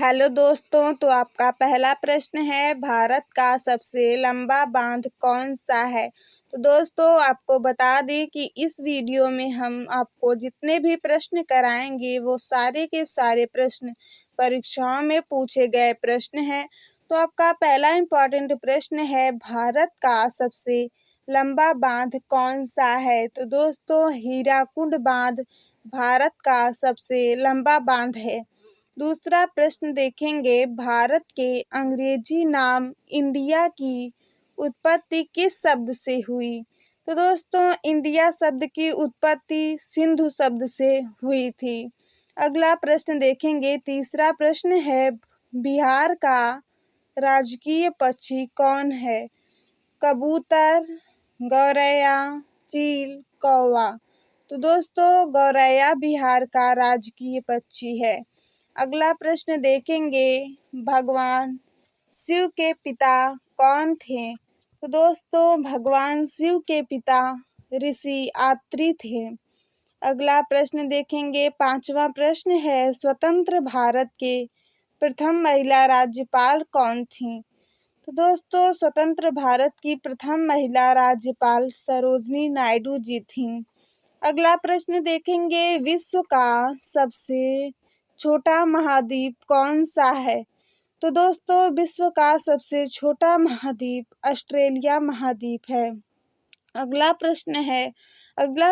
Hello दोस्तों, तो आपका पहला प्रश्न है भारत का सबसे लंबा बांध कौन सा है। तो दोस्तों आपको बता दें कि इस वीडियो में हम आपको जितने भी प्रश्न कराएंगे वो सारे के सारे प्रश्न परीक्षाओं में पूछे गए प्रश्न हैं। तो आपका पहला इम्पॉर्टेंट प्रश्न है भारत का सबसे लंबा बांध कौन सा है। तो दोस्तों हीराकुंड बांध भारत का सबसे लंबा बांध है। दूसरा प्रश्न देखेंगे भारत के अंग्रेजी नाम इंडिया की उत्पत्ति किस शब्द से हुई। तो दोस्तों इंडिया शब्द की उत्पत्ति सिंधु शब्द से हुई थी। अगला प्रश्न देखेंगे, तीसरा प्रश्न है बिहार का राजकीय पक्षी कौन है। कबूतर, गौरैया, चील, कौवा। तो दोस्तों गौरैया बिहार का राजकीय पक्षी है। अगला प्रश्न देखेंगे भगवान शिव के पिता कौन थे। तो दोस्तों भगवान शिव के पिता ऋषि आत्रि थे। अगला प्रश्न देखेंगे, पांचवा प्रश्न है स्वतंत्र भारत के प्रथम महिला राज्यपाल कौन थी। तो दोस्तों स्वतंत्र भारत की प्रथम महिला राज्यपाल सरोजनी नायडू जी थी। अगला प्रश्न देखेंगे विश्व का सबसे छोटा महाद्वीप कौन सा है। तो दोस्तों विश्व का सबसे छोटा महाद्वीप ऑस्ट्रेलिया महाद्वीप है। अगला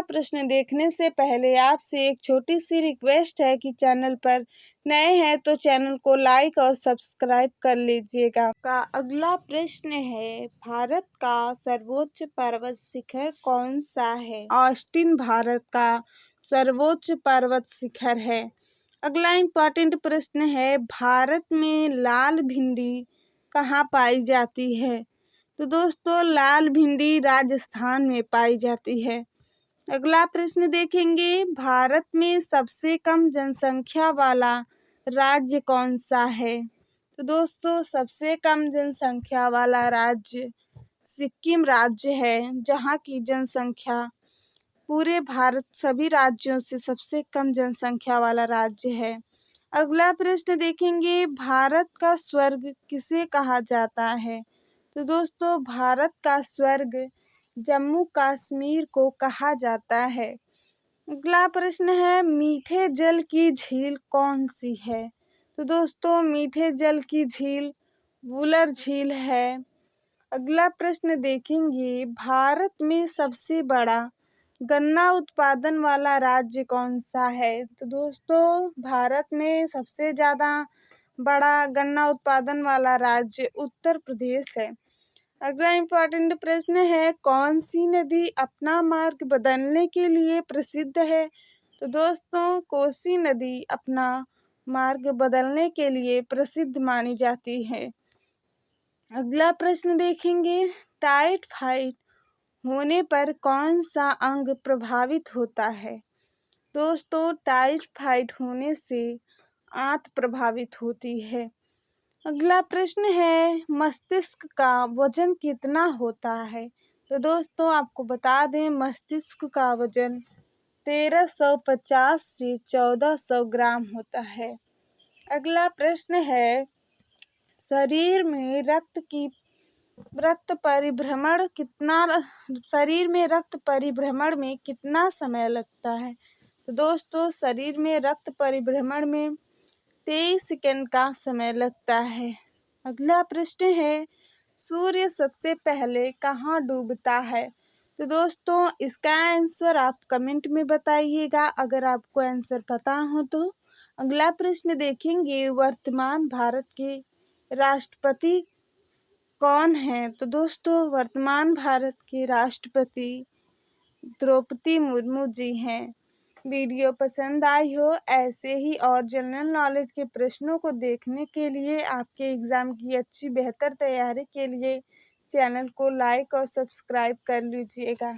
प्रश्न देखने से पहले आपसे एक छोटी सी रिक्वेस्ट है कि चैनल पर नए हैं तो चैनल को लाइक और सब्सक्राइब कर लीजिएगा। का अगला प्रश्न है भारत का सर्वोच्च पर्वत शिखर कौन सा है। ऑस्टिन भारत का सर्वोच्च पर्वत शिखर है। अगला इम्पॉर्टेंट प्रश्न है भारत में लाल भिंडी कहाँ पाई जाती है। तो दोस्तों लाल भिंडी राजस्थान में पाई जाती है। अगला प्रश्न देखेंगे भारत में सबसे कम जनसंख्या वाला राज्य कौन सा है। तो दोस्तों सबसे कम जनसंख्या वाला राज्य सिक्किम राज्य है, जहाँ की जनसंख्या पूरे भारत सभी राज्यों से सबसे कम जनसंख्या वाला राज्य है। अगला प्रश्न देखेंगे भारत का स्वर्ग किसे कहा जाता है। तो दोस्तों भारत का स्वर्ग जम्मू कश्मीर को कहा जाता है। अगला प्रश्न है मीठे जल की झील कौन सी है। तो दोस्तों मीठे जल की झील वुलर झील है। अगला प्रश्न देखेंगे भारत में सबसे बड़ा गन्ना उत्पादन वाला राज्य कौन सा है। तो दोस्तों भारत में सबसे ज़्यादा बड़ा गन्ना उत्पादन वाला राज्य उत्तर प्रदेश है। अगला इम्पॉर्टेंट प्रश्न है कौन सी नदी अपना मार्ग बदलने के लिए प्रसिद्ध है। तो दोस्तों कोसी नदी अपना मार्ग बदलने के लिए प्रसिद्ध मानी जाती है। अगला प्रश्न देखेंगे टाइफाइड होने पर कौन सा अंग प्रभावित होता है। दोस्तों टाइफाइड होने से आंत प्रभावित होती है। अगला प्रश्न है मस्तिष्क का वजन कितना होता है। तो दोस्तों आपको बता दें मस्तिष्क का वजन 1350 से 1400 ग्राम होता है। अगला प्रश्न है शरीर में रक्त परिभ्रमण में कितना समय लगता है। तो दोस्तों शरीर में रक्त परिभ्रमण में 23 सेकंड का समय लगता है। अगला प्रश्न है सूर्य सबसे पहले कहाँ डूबता है। तो दोस्तों इसका आंसर आप कमेंट में बताइएगा अगर आपको आंसर पता हो तो। अगला प्रश्न देखेंगे वर्तमान भारत के राष्ट्रपति कौन है। तो दोस्तों वर्तमान भारत के राष्ट्रपति द्रौपदी मुर्मू जी हैं। वीडियो पसंद आई हो ऐसे ही और जनरल नॉलेज के प्रश्नों को देखने के लिए आपके एग्ज़ाम की अच्छी बेहतर तैयारी के लिए चैनल को लाइक और सब्सक्राइब कर लीजिएगा।